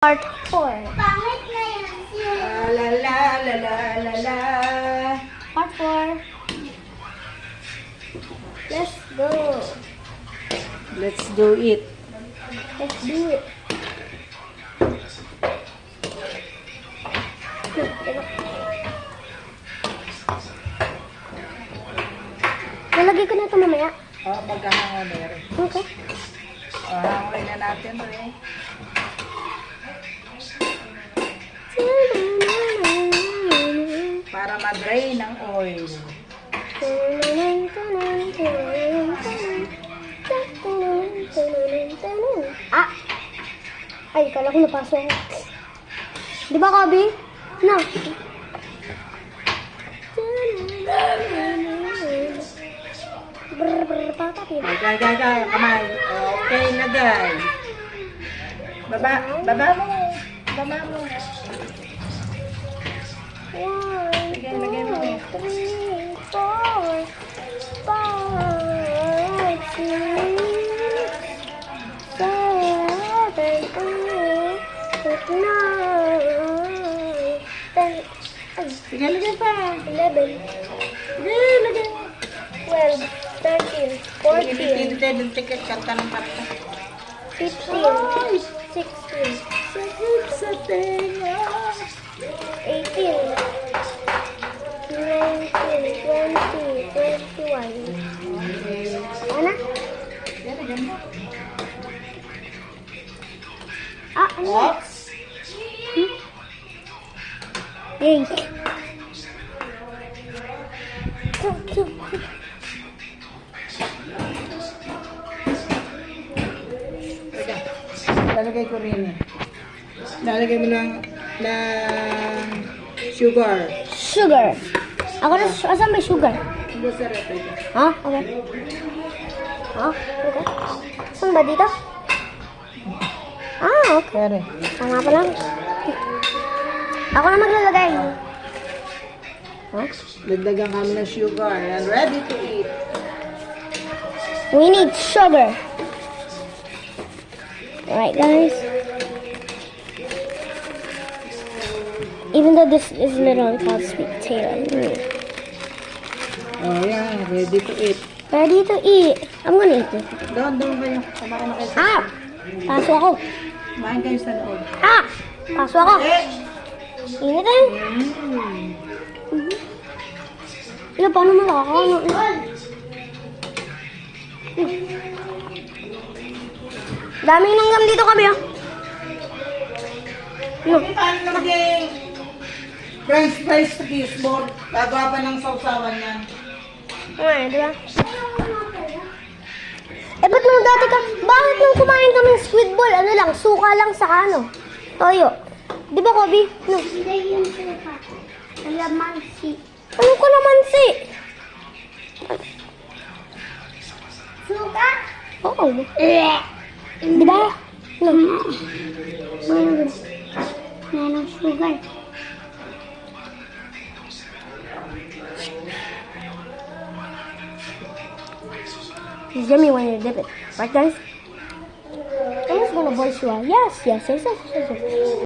Part 4. Pangit na yan. La la la la la la. Part 4. Let's go. Let's do it. Let's do it. Nalagay ko na ito mamaya. Maghahangoner. Okay. Hangoy na natin eh. Para mag-drain ang oil. Ah! Ay, kala ko napasok. Di ba, Kobe? No. Gagagay, kamay. Okay na guys. Baba mo. Baba mo. Lagay mo. 1, 2, 3, 4, 5, 6, 7, 8, 9, 10. Sige, lagay pa. 11, Sige, lagay mo. 12, 13, 14, Tinitid ng ticket, karta ng karta. 15, 16, Sakit sa tenga. 18, 19, 20, 21. Ano? Yan, lagyan mo. Ah, ano? Oops. Yay. Lalagay ko rin eh. Lalagay mo ng sugar. Sugar. Ako na, asan may sugar? Hindi sa rep ito. Ha? Okay. Ha? Okay. Saan ba dito? Ah, okay. Pere. Tama pa lang. Ako na maglalagay. Ha? Dagdagan kami ng sugar and ready to eat. We need sugar. Alright, guys. Even though this is literally called sweet potato. Oh yeah, ready to eat. Ready to eat. I'm gonna eat this. Doon kayo. Kumain na kayo sa Ah! Paso ako. Kumain kayo sa loob. Ah! Paso ako. Init eh. Ila, paano mo nakakaano? Daming langgam dito kami, oh. Paano na maging french fries sa fishball? Gagawa pa ng sausawan yan. Ay, di ba? Eh, ba't nung dati ka, bakit nung kumain kami ng squid ball, ano lang, suka lang sa ano? Toyo. Di ba, Kobe? No. Hindi yun suka. Kalamansi. Ano ko naman si? Suka? Oo. Di ba? No. Meron sugar. It's yummy when you dip it. Right, guys? I'm just gonna voice you out. Yes.